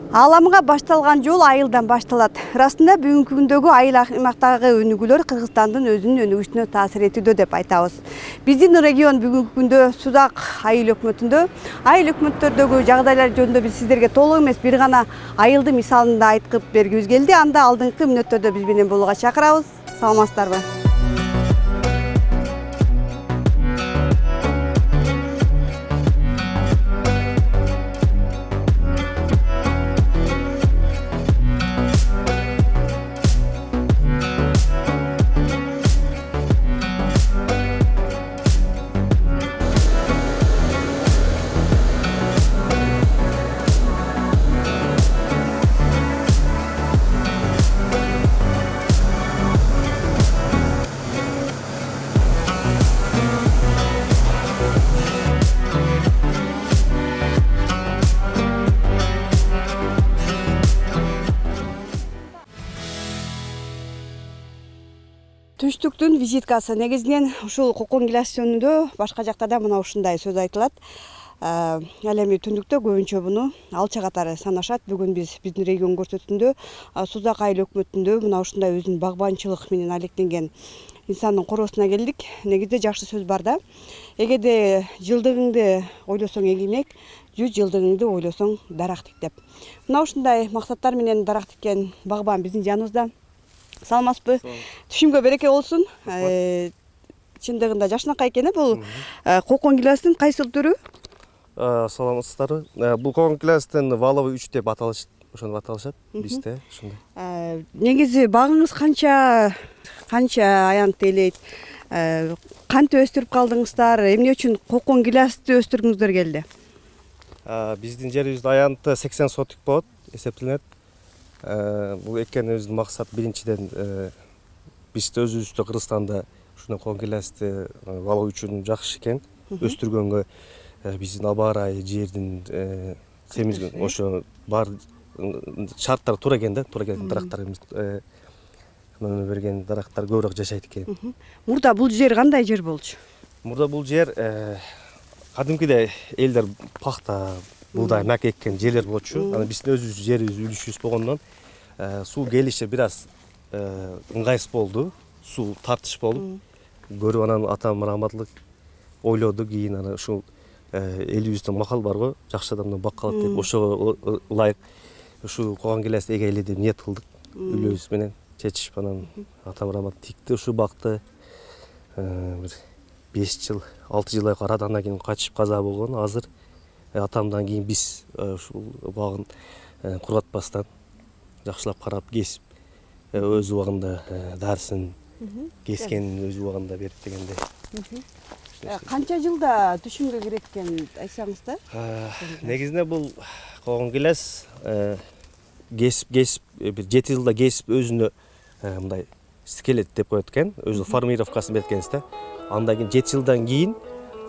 Ааламга башталган жол айылдан башталат. Расында бүгүнкү күндөгү айыл аймактагы өнүгүүлөр Кыргызстандын өзүнүн өнүгүшүнө таасир этүүдө деп айтабыз. Биздин регион бүгүнкү күндө Сузак айыл өкмөтүндө, айыл өкмөттөрдөгү жагдайлар жөнүндө биз сиздерге толук эмес бир гана айылды мисалында айткып бергибиз келди. Анда алдыңкы мүнөттөрдө биз менен болууга чакырабыз. Саламатсыздарбы? Түштүктүн визиткасы негизинен ушул Кокон Гиляс жөнүндө башка жакта да мына ушундай сөз айтылат. Ал эми түндүктө көбүнчө буну алча катары санашат. Бүгүн биздин регион көрсөтүндө Сузак айыл өкмөтүндө мына ушундай өзүнүн багбанчылык менен алектенген инсандын короосуна келдик. Негизде жакшы сөз бар да. Эгерде жылдыгыңды ойлосоң эгемек, 100 жылдыгыңды ойлосоң дарак тик деп. Мына ушундай максаттар менен дарак тиккен багбан биздин жаныбызда. Саламатсызбы? Түшүмгө береке болсун. Чындыгында жашынакай экен бул Кокон Гилястын кайсыл түрү? Саламатсыздарбы? Бул Кокон Гилястын валовый 3 деп аталышат. Ошондо аталышат бизде, ошондой. Негизи багыңыз канча аянтты ээлейт? Кантип өстүрүп калдыңыздар? Эмне үчүн Кокон Гилясты өстүргүңүздөр келди? Биздин жерибизде аянты 80 сотик болот, эсептелет. Бул экенибиздин максат биринчиден бизде өзүбүздө Кыргызстанда ушуну Кокон Гилясты валоо үчүн жакшы экен. Өстүргөнгө биздин аба ырайы, жердин темизген ошо бар шарттар туура экен да, туура келген дарактарыбыз мөмө берген дарактар көбүрөөк жашайт экен. Мурда бул жер кандай жер болчу? Мурда бул жер кадимкидей элдер пахта, буудай, мак эккен жерлер болчу. Аны биздин өзүбүздүн жерибиз, үлүшүбүз болгондон суу келиши бир аз ыңгайсыз болду. Суу тартыш болуп, көрүп анан атам рахматтылык ойлоду. Кийин аны ушул элибизде макал барго, жакшы адамдан бак калат деп, ошого ылайык ушул Кокон Гилясты эгеле деп ниет кылдык. Үйлөбүз менен чечишип анан атам рахмат тикти ушул бакты. Бир 5 жыл, 6 жылдай карады, андан кийин качып каза болгон. Азыр атамдан кийин биз ушул багын кургатпастан жакшылап карап, кесип, өз убагында дарысын кескенин өз убагында берип дегендей. Канча жылда түшүмгө кирет экен айтсаңыз да? Негизинде бул Кокон Гиляс кесип бир 7 жылда кесип өзүнө мындай скелет деп коет экен, өзү формировкасын берет экенбиз да. Андан кийин 7 жылдан кийин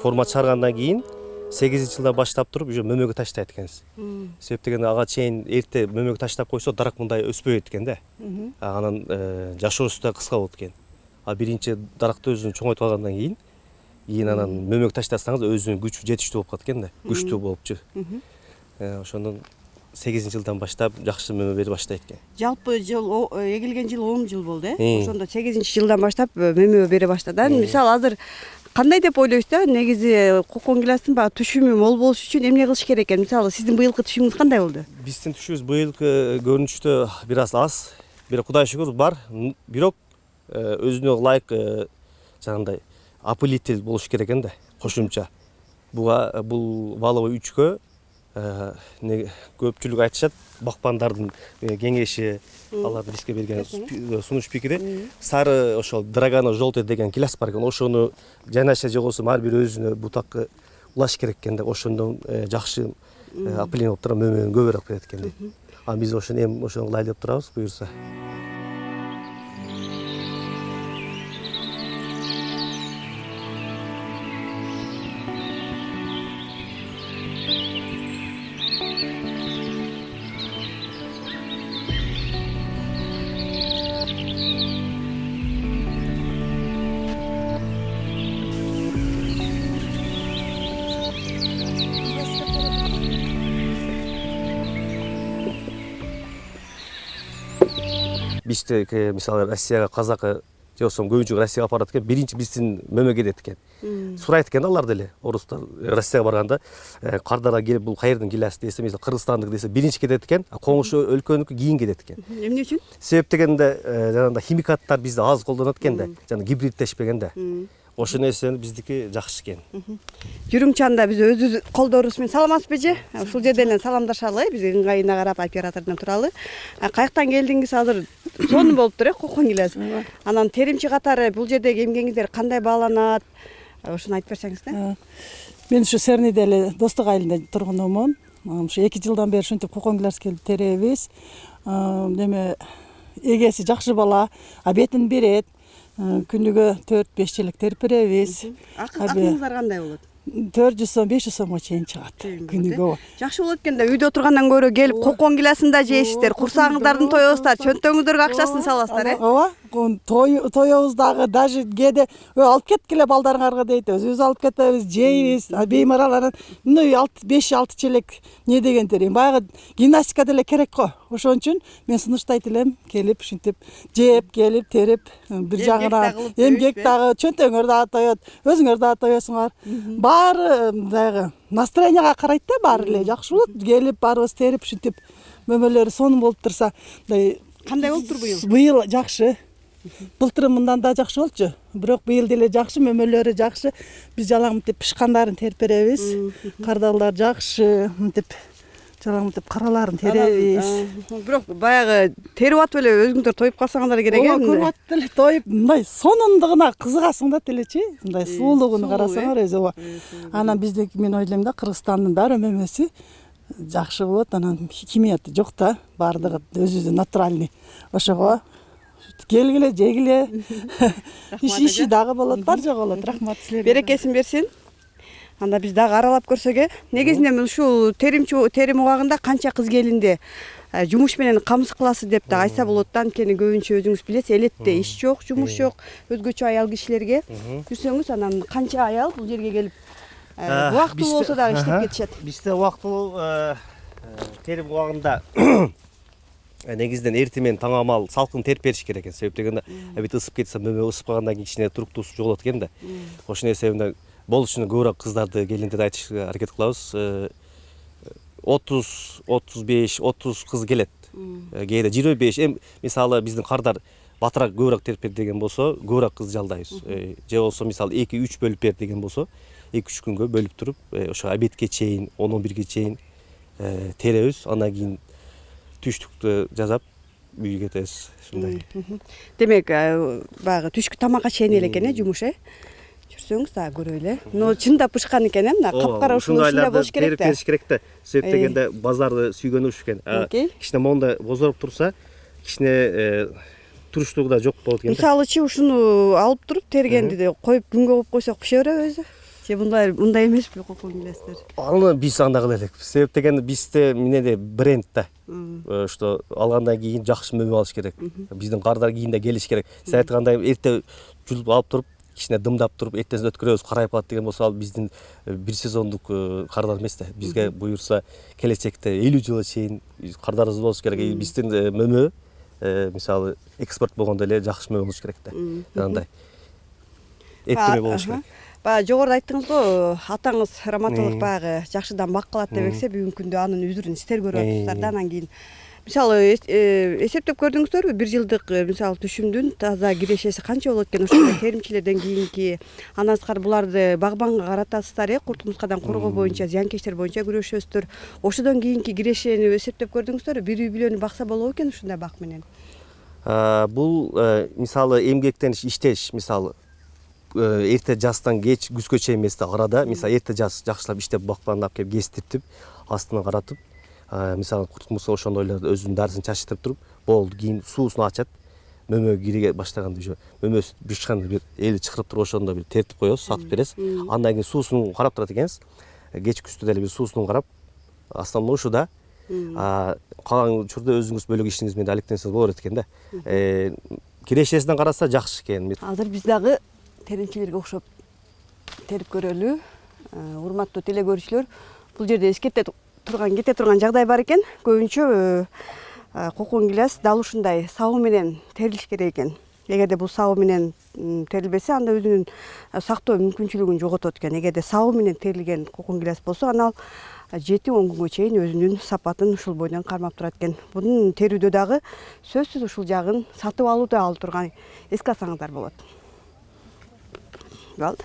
форма чыгаргандан кийин 8 жылдан баштап туруп уже мөмөгө таштайт экенбиз. Себеп дегенде ага чейин эрте мөмөгө таштап койсо дарак мындай өспөйт экен да. Анан жашоосу да кыска болот экен. Биринчи даракты өзүн чоңойтуп алгандан кийин анан мөмөгө таштасаңыз өзүнүн күчү жетиштүү болуп калат экен да. Күчтүү болупчу. Ошондон 8 жылдан баштап жакшы мөмө бере баштайт экен. Жалпы жыл эгилген жыл 10 жыл болду, Ошондо 8 жылдан баштап мөмө бере баштады. Мисалы азыр кандай деп ойлойсуз да? Негизи Кокон Гилястын баягы түшүмү мол болуш үчүн эмне кылыш керек экен? Мисалы сиздин быйылкы түшүмүңүз кандай болду? Биздин түшүмүбүз быйылкы көрүнүштө бир аз, бирок Кудай шүгүр бар, бирок өзүнө ылайык жанагындай опылитель болуш керек экен да, кошумча. Бул валовый 3кө көпчүлүк айтышат, бакпандардын кеңеши, алардын бизге берген сунуш пикири сары ошол драгано желтый деген гиляс бар экен. Ошону жанаша же болбосо ар бир өзүнө бутакка улаш керек экен да. Ошондон жакшы опыление болуп туруп мөмөнү көбүрөөк берет экен да. Биз ошону эми ошону кылайлы деп турабыз, буюрса. бизде мисалы Россияга казакы же болбосо көбүнчө Россияга барат экен, биринчи биздин мөмө кетет экен. Сурайт экен алар деле. Орустар Россияга барганда кардара келип бул каердин килеси десе, мисалы Кыргызстандык десе биринчи кетет экен, коңшу өлкөнүкү кийин кетет экен. Эмне үчүн? Себеп дегенде жанагындай химикаттар бизде аз колдонот экен да, жана гибридтешпеген да. Ошол нерсени биздики жакшы экен. Жүрүң чанда биз өзүбүз колдорубуз менен саламатсызбы же? Ушул жерден саламдашалы, биз ыңгайына карап оператордон туралы. Каяктан келдиңиз? Азыр сонун болуптур кокон килес. Анан теримчи катары бул жердеги эмгегиңиздер кандай бааланат? Ошону айтып берсеңиз да. Мен ушу Серниде эле Достук айылында тургунумун. Ушу 2 жылдан бери ушинтип кокон килес келип теребиз. Неме эгеси жакшы бала, обедин берет. Күнүгө 4-5 челек терип беребиз. Акыңыздар кандай болот? 400 сом, 500 сомго чейин чыгат күнүгө. Жакшы болот экен да, үйдө отургандан көрө келип кокон киласында жейсиздер, курсагыңыздардын тоебуздар, чөнтөгүңүздөргө акчасын саласыздар, Ооба, тоебуз дагы даже кээде алып кеткиле балдарыңарга дейт, өзүбүз алып кетебиз, жейбиз. Беймаралар 5-6 челек не деген терим. Баягы гимнастика деле керек го. Ошон үчүн мен сунуштайт элем, келип ушинтип жеп, келип терип, бир жагына эмгек дагы, чөнтөгүңөр дагы тоет, өзүңөр дагы тоесуңар. Баары дагы настроенияга карайт да, баары эле жакшы болот. Келип баарыбыз терип ушинтип мөмөлөрү сонун болуп турса, кандай болуптур быйыл? Быйыл жакшы. Былтыр мындан да жакшы болчу. Бирок быйыл деле жакшы, мөмөлөрү жакшы. Биз жалаң мынтип пышкандарын терип беребиз. Кардалдар жакшы, мынтип жалаң мынтип караларын теребиз. Бирок баягы терип атып эле өзүңүздөр тоюп калсаңар керек экен. Көрүп атып эле тоюп, мындай сонундугуна кызыгасың да делечи. Мындай суулугун карасаңар өзү. Анан биздики мен ойлойм да, Кыргызстандын баары мөмөсү жакшы болот. Анан химияты жок да, баардыгы өзүбүздүн натуральный. Ошого келгиле, жегиле. Иши дагы болот, бар жок болот. Рахмат силерге. Берекесин берсин. Анда биз дагы аралап көрсөк, негизинен ушул терим убагында канча кыз келинди жумуш менен камсыз кыласыз деп да айса болот да. Анткени көбүнчө өзүңүз билесиз, элетте иш жок, жумуш жок, өзгөчө аял кишилерге жүрсөңүз, анан канча аял бул жерге келип убактылуу болсо дагы иштеп кетишет. Бизде убактылуу терим убагында негизинен эртең менен таң амал салкын терип бериш керек экен. Себеп дегенде бит ысып кетсе, мөмө ысып калгандан кийин кичине туруктуусу жоголот экен да. Ошол нерсе болуш үчүн көбүрөөк кыздарды, келиндерди айтышка аракет кылабыз. 30, 35, 30 кыз келет. Кээде 25. Мисалы биздин кардар батыраак көбүрөөк терип бер деген болсо, көбүрөөк кыз жалдайбыз. Же болсо мисалы 2-3 бөлүп бер деген болсо, 2-3 күнгө бөлүп туруп, ошо обедке чейин, 10-11ге чейин теребиз. Андан кийин түштүктү жазап үйгө кетебиз. Ушундай. Демек, баягы түшкү тамакка чейин эле экен, жумуш, Жүрсөңүз дагы көрөлү. Но чындап пышкан экен, мына капкара ушундай болуш керек да. Терип бериш керек да. Себеп дегенде базарды сүйгөнү уш экен. Кичине монда бозоруп турса, кичине туруштугу да жок болот экен. Мисалычы ушуну алып туруп тергенди де коюп күнгө коюп койсок пише береби өзү? Же мындай эмеспи кокон килесиздер? Аны биз андай кыла элек. Себеп дегенде бизде эмне бренд да. Что алгандан кийин жакшы мөмө алыш керек. Биздин кардар кийинде келиш керек. Сиз айткандай эрте жулуп алып туруп, кичине дымдап туруп, эртесин өткөрөбүз, карайып калат деген болсо, ал биздин бир сезондук кардар эмес да. Бизге буюрса келечекте 50 жылга чейин кардарыбыз болуш керек. Биздин мөмө мисалы экспорт болгондо эле жакшы мөмө болуш керек да. Андай. Эттеме болуш керек. Баягы жогоруда айттыңыз го, атаңыз раматолог баягы жакшыдан бак калат деп эксе, бүгүнкү күндө анын үзүрүн сиздер көрүп атасыздар да. Анан кийин мисалы эсептеп көрдүңүздөрбү, бир жылдык мисалы түшүмдүн таза кирешеси канча болот экен ошондой теримчилерден кийинки? Андан сырткары буларды багбанга каратасыздар, курт-мускадан коргоо боюнча, зыянкечтер боюнча күрөшөсүздөр. Ошодон кийинки кирешени эсептеп көрдүңүздөрбү? Бир үй бүлөнү бакса болобу экен ушундай бак менен? Бул мисалы эмгектениш, иштеш, мисалы эрте жастан кеч күзгө чейин эмес да, арада мисалы эрте жаз жакшылап иштеп бакпанды алып келип кестиртип, астынан каратып, мисалы курт-муска ошондойлорду өзүнүн дарысын чачыштырып туруп, болду. Кийин суусун ачат, мөмө кириге баштаганда уже мөмөсү бышкан бир эли чыкырып туруп, ошондо бир тертип коебуз, сатып беребиз. Андан кийин суусун карап турат экенбиз. Кеч күздө деле бир суусун карап, основной ушуда. Калган учурда өзүңүз бөлөк ишиңиз менен алектенсеңиз болот экен да. Кирешесинен караса жакшы экен. Азыр биз дагы теримчилерге окшоп терип көрөлү. Урматтуу теле көрүүчүлөр, бул жерде эскерте турган, кете турган жагдай бар экен. Көбүнчө кокон гиляс дал ушундай сабы менен терилиш керек экен. Эгерде бул сабы менен терилбесе, анда өзүнүн сактоо мүмкүнчүлүгүн жоготот экен. Эгерде сабы менен терилген кокон гиляс болсо, аны ал 7-10 күнгө чейин өзүнүн сапатын ушул бойдон кармап турат экен. Бунун терүүдө дагы сөзсүз ушул жагын сатып алууда алып турган эске алсаңыздар болот. Болду.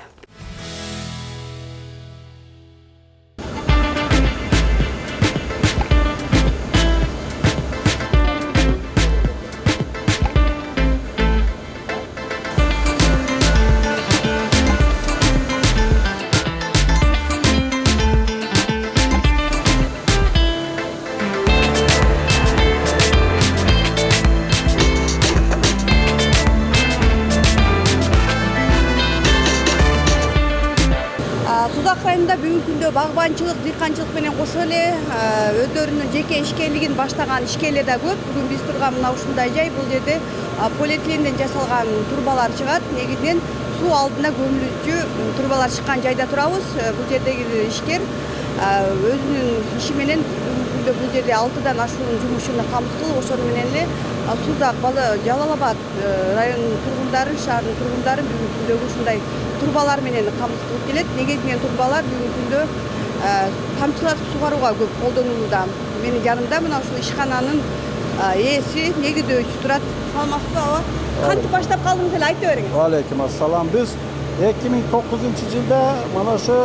Сузак районунда бүгүнкү күндө багбанчылык, дыйканчылык менен кошо эле өздөрүнүн жеке ишкерлигин баштаган ишкерлер да көп. Бүгүн биз турган мына ушундай жай, бул жерде полиэтиленден жасалган турбалар чыгат. Негизинен суу алдына көмүлүүчү турбалар чыккан жайда турабыз. Бул жердеги ишкер өзүнүн иши менен бүгүнкү күндө бул жерде 6дан ашуун жумушчуну камсыз кылып, ошону менен эле Сузак, Жалал Абад районунун тургундарын, шаардын тургундарын бүгүнкү күндө ушундай турбалар менен камсыз кылып келет. Негизинен турбалар бүгүнкү күндө тамчылатып сугарууга көп колдонулууда. Менин жанымда мына ушул ишкананын ээси, негизөөчүсү турат. Саламатсызбы, аба? Кантип баштап калдыңыз эле айтып бериңиз. Алейкум ассалам. Биз 2009-жылда mana shu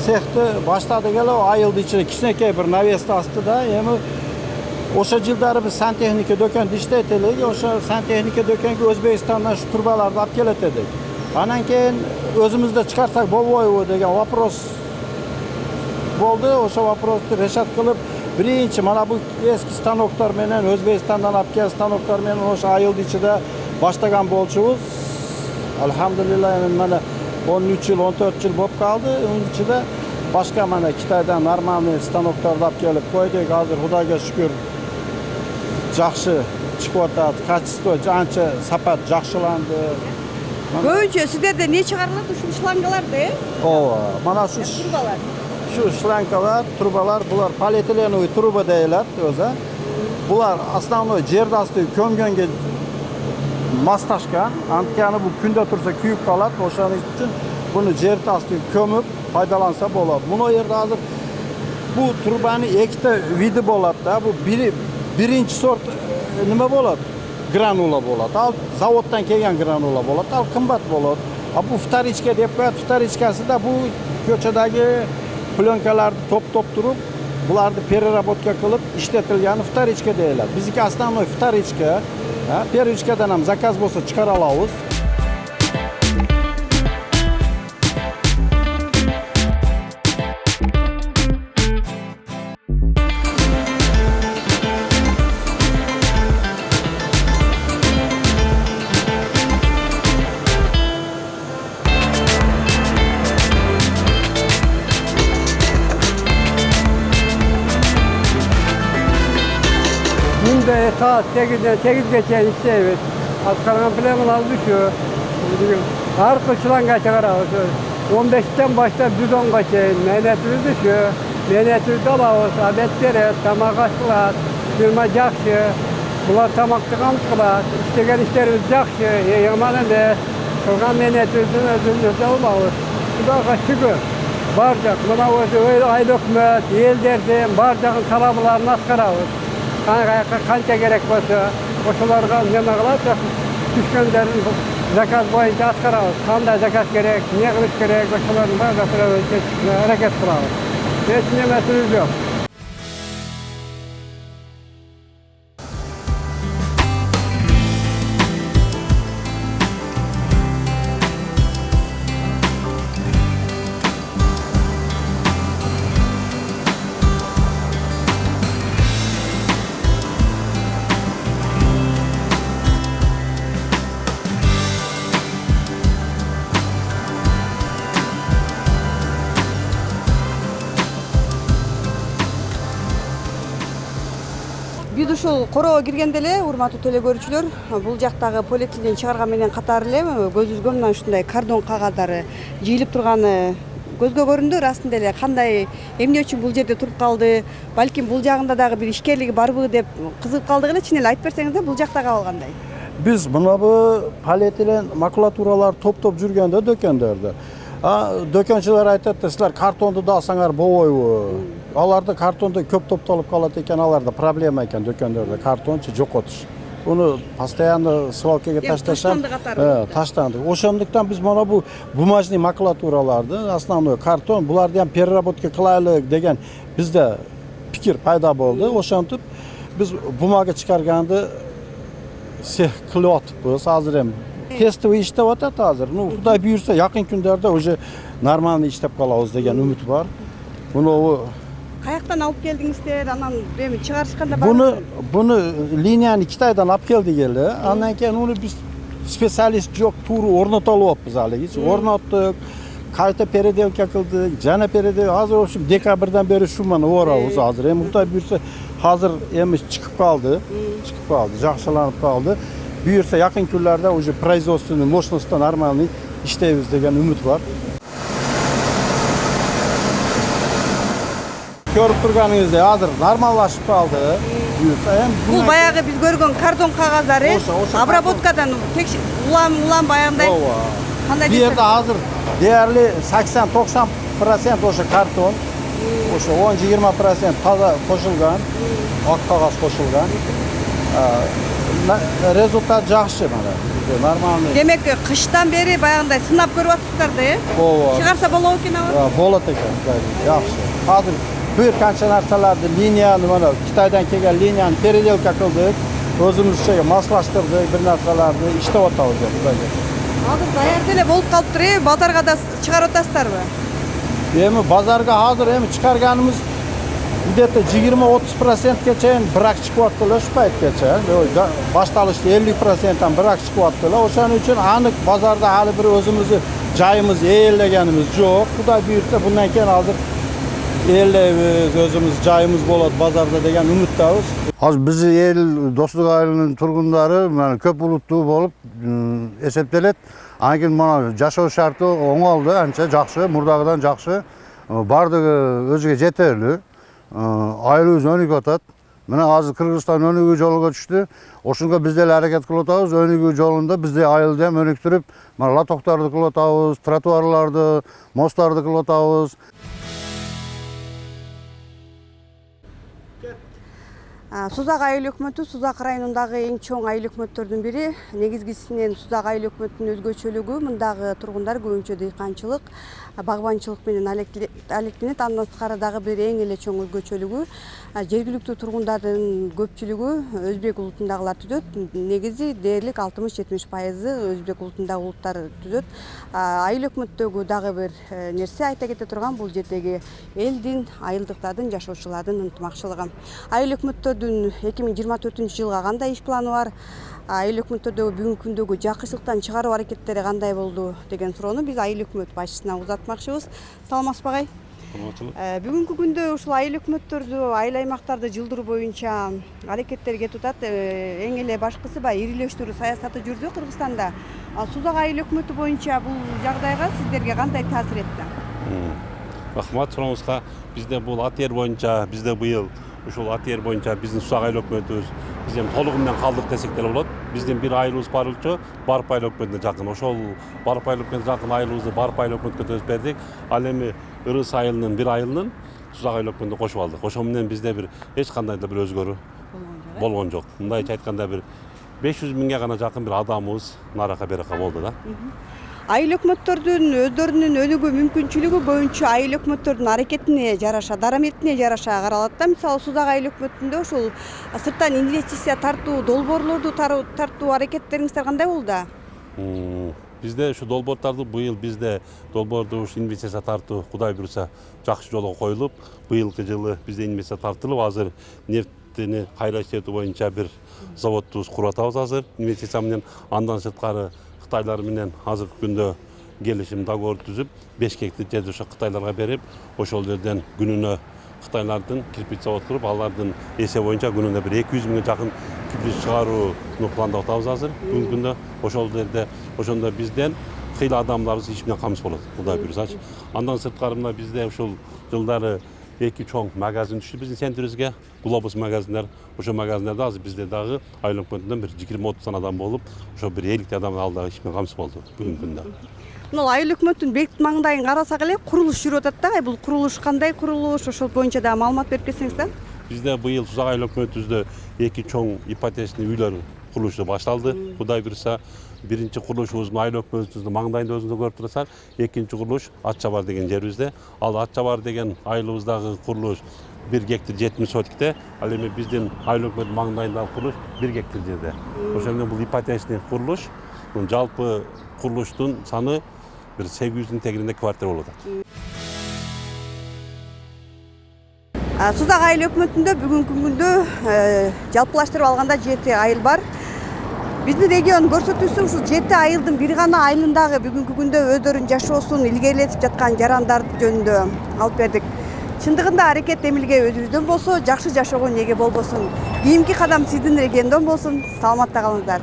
sexni boshladik эле, айылдын ичинде кичинекей бир навести астыда. Эми ошо жылдары биз сантехника дөкөндө иштейт элек. Ошо сантехника дөкөнгө Өзбекстандан шу турбаларды алып келет эдик. Анан кийин өзүмүздө чыгарсак болбойбу деген вопрос болду. Ошо вопросту решат кылып, биринчи mana bu eski станоктор менен Өзбекстандан алып келген станоктор менен ошо айылдын ичинде баштаган болчубуз. Алхамдулилlah, mana 13 жыл, 14 жыл болуп калды. Унун ичинде башка mana Китайдан нормальный станокторду алып келип койдук. Азыр Кудайга шүкүр жакшы чыгып атат. Качество анча сапат жакшыланды. Көбүнчө сиздерде не чыгарылат? Ушул шлангаларды, Ооба, mana shu турбалар. Şu şlankalar, turbalar, bular polietilenovый truba deyiladi o'zi. Bular основной жерди асты көмгөнгө масташкан. Анткени bu күндө турса күйүп калат. Ошону үчүн буну жерди асты көмүп пайдаланса болот. Муну жерде азыр bu турбаны эките види болот да. Bu биринчи сорт неме болот? Гранула болот. Ал заводдон келген гранула болот. Ал кымбат болот. А bu вторичка деп коет. Вторичкасы да bu көчөдөгү plyonkalarni топ туруп, буларды переработка кылып иштетилген вторичка deyiladi. Bizdeki основной вторичка, первичкадан ham заказ болсо чыгара алабыз. Saat 8'den 8 geçe işleyip Askar'ın planını düşüyor. Arka şılanga çıkarıyoruz. 15'ten başta düzon kaçayın. Menetürü düşüyor. Menetürü alıyoruz. Adetleri, tamak açılar, firma jakşı. Bunlar tamakta kamçılar. İştegen işlerimiz jakşı. Yamanın da kılgan menetürünün özünüzde olmağız. Bu da şükür. Barcak. Buna öyle aylı hükümet, el derdim, barcakın talabılarını askarıyoruz. Kança gerek olsa, koşularga neme kılacak, düşkönlerin zakaz boyunca askarabız. Kanda zakaz gerek, ne kılıç gerek, koşuların bazı hareket kılabız. Hiç nemesiniz yok. Биз ушул короо киргенде эле, урматтуу теле көрүүчүлөр, бул жактагы полиэтилен чыгарган менен катар эле көзүбүзгө мына ушундай кардон кагаздары жыйылып турганы көзгө көрүндү. Расында эле кандай эмне үчүн бул жерде туруп калды, балким бул жагында дагы бир ишкерлиги барбы деп кызыгып калдык эле. Чын эле айтып берсеңиз да, бул жактагы абал кандай? Биз мына бу полиэтилен макулатуралар топтоп жүргөндө дөкөндөрдө. Дөкөнчүлөр айтат, силер картонду да алсаңар болбойбу? Аларда картонду көп топтолуп калат экен, аларда проблема экен дөкөндөрдө картончу жокотуш. Уну постоянно свалкага ташташам. Таштанды. Ошондуктан биз мына бу бумажный макулатураларды, основной картон, буларды ham переработка кылайлык деген бизде пикир пайда болду. Ошентип биз бумага чыгарганды сех кылып атыпбыз. Азыр эми тестовый иштеп атат азыр. Кудай буйрса, жакын күндөрдө уже нормальный иштеп калабыз деген үмүт бар. Муну Каяктан алып келдиңиздер, анан эми чыгарышканда Буну линияны Китайдан алып келдик эле. Андан кийин уну биз специалист жок, тууру орнотолуп атпыз алыгычы. Орноттук, кайта переделка кылдык, жана азыр ошо декабрдан бери ушу мана орабыз азыр. Эми Кудай буйрса, азыр эми чыгып калды, жакшыланып калды. Буйрса жакын күндөрдө уже производственный мощностьта нормальный иштейбиз деген үмүт бар. Көрүп турганыңыздай азыр нормаллашып калды. Бул баягы биз көргөн картон кагаздары обработкадан улам баягындай. Кандай десем? Бу жерде азыр deyarli 80-90% ошо картон, ошо 10-20% таза кошулган, ак кагаз кошулган. Результат жакшы мына. Нормальный. Демек, кыштан бери баягындай сынап көрүп атыптыр да, Ооба. Чыгарса болобу экен ага? Болот экен, жакшы. Азыр бир канча нарсаларды линияны мына Китайдан келген линияны переделка кылдык, өзүбүзчө маслаштырдык, бир нарсаларды иштеп атабыз деп. Азыр даяр деле болуп калыптыр, базарга да чыгарып атасыздарбы? Эми базарга азыр эми чыгарганыбыз где-то 20-30%ке чейин брак чыгып атты эле ушу пайткече. Башталышта 50%тан брак чыгып атты эле. Ошон үчүн анык базарда али бир өзүбүздүн жайыбыз ээлегенибиз жок. Кудай буйрса, bundan кийин азыр ээлейбиз, өзүбүз жайыбыз болот базарда деген үмүттөбүз. Азыр биздин эл достук айылынын тургундары көп улуттуу болуп эсептелет. Анан кийин мына жашоо шарты оңолду, анча жакшы, мурдагыдан жакшы. Бардыгы өзүгө жетерлүү. Айылыбыз өнүгүп атат. Мына азыр Кыргызстан өнүгүү жолуга түштү. Ошонго биз деле аракет кылып атабыз. Өнүгүү жолунда бизде айылды ham өнүктүрүп, мына лотокторду кылып атабыз, тротуарларды, мосттарды кылып атабыз. Сузак айыл өкмөтү Сузак районундагы эң чоң айыл өкмөттөрдүн бири. Негизгисинен Сузак айыл өкмөтүнүн өзгөчөлүгү мындагы тургундар көбүнчө дыйканчылык, багбанчылык менен алектенет. Андан тышкары дагы бир эң эле чоң өзгөчөлүгү жергиликтүү тургундардын көпчүлүгү өзбек улутундагылар түзөт. Негизи дээрлик 60-70% өзбек улутундагы улуттар түзөт. Айыл өкмөттөгү дагы бир нерсе айта кете турган, бул жердеги элдин, айылдыктардын, жашоочулардын ынтымакчылыгы. Айыл өкмөттөрдүн 2024-жылга кандай иш планы бар? Айыл өкмөттөрдөгү бүгүнкү күндөгү жакшылыктан чыгаруу аракеттери кандай болду деген суроону биз айыл өкмөт башчысына узатмакчыбыз. Саламатсызбы агай? Бүгүнкү күндө ушул айыл өкмөттөрдү, айыл аймактарды жылдыруу боюнча аракеттер кетип атат. Эң эле башкысы баягы ирилештирүү саясаты жүрдү Кыргызстанда. Сузак айыл өкмөтү боюнча бул жагдайга сиздерге кандай таасир этти? Рахмат суроңузга. Бизде бул АТР боюнча, бизде быйыл ушул АТР боюнча биздин Сузак айыл өкмөтүбүз бизден толугу менен калдык десек деле болот. Биздин бир айылыбыз бар болчу, Барып айыл өкмөтүнө жакын. Ошол Барып айыл өкмөтүнө жакын айылыбызды Барып айыл өкмөткө төзүп бердик. Ал эми Ырыс айылынын бир айылын Сузак айыл өкмөтүнө кошуп алдык. Ошол менен бизде бир эч кандай да бир өзгөрүү болгон жок. Мындайча айтканда бир 500 миңге гана жакын бир адамыбыз нарака берака болду да. Айыл өкмөттөрдүн өздөрүнүн өнүгүү мүмкүнчүлүгү көбүнчө айыл өкмөттөрдүн аракетине жараша, дараметине жараша каралат да. Мисалы Сузак айыл өкмөтүндө ушул сырттан инвестиция тартуу, долбоорлорду тартуу аракеттериңиздер кандай болду? Бизде ушу долбоорлорду быйыл бизде долбоорду ушу инвестиция тартуу Кудай буйрса жакшы жолго коюлуп, быйылкы жылы бизде инвестиция тартылып, азыр нефтини кайра иштетүү боюнча бир заводубуз куруп атабыз азыр инвестиция менен. Андан сырткары Кытайлар менен азыркы күндө келишим договор түзүп, Бешкекти жерди ошо Кытайларга берип, ошол жерден күнүнө Кытайлардын кирпич завод куруп, алардын эсеби боюнча күнүнө бир 200 миңге жакын кирпич чыгарууну пландап атабыз азыр бүгүнкү күндө. Ошол жерде ошондо бизден кыйла адамдарыбыз иш менен камсыз болот, Кудай буйрсачы. Андан сырткары мына бизде ушул жылдары 2 чоң магазин түштү биздин центрибизге, Глобус магазиндер. Ошо магазиндерде азыр бизде дагы айыл өкмөтүнөн бир 20-30 адам болуп, ошо бир 50 адам алдагы иш менен камсыз болду бүгүнкү күндө. Мына айыл өкмөттүн бекит маңдайын карасак эле курулуш жүрүп атат да. Бул курулуш кандай курулуш? Ошол боюнча дагы маалымат берип кетсеңиз да. Бизде быйыл Сузак айыл өкмөтүбүздө 2 чоң ипотечный үйлөр курулушу башталды. Кудай буйрса, биринчи курулушубуз айыл өкмөтүбүздүн маңдайында өзүңүздөр көрүп турасыздар. Экинчи курулуш Атчабар деген жерибизде. Ал Атчабар деген айылыбыздагы курулуш 1 гектар 70 сотикте, ал эми биздин айыл өкмөтүнүн маңдайындагы курулуш 1 гектар жерде. Ошол менен бул ипотечный курулуш, жалпы курулуштун саны bir 800'ün тегеринде квартира болуп атат. Сузак айыл өкмөтүндө бүгүнкү күндө жалпылаштырып алганда 7 айыл бар. Биздин регион көрсөтүүсү ушул 7 айылдын бир гана айылындагы бүгүнкү күндө өздөрүнүн жашоосун илгерилетип жаткан жарандар жөнүндө алып бердик. Чындыгында аракет эмилге өзүбүздөн болсо, жакшы жашоого неге болбосун. Кийинки кадам сиздин региондон болсун. Саламатта калыңыздар.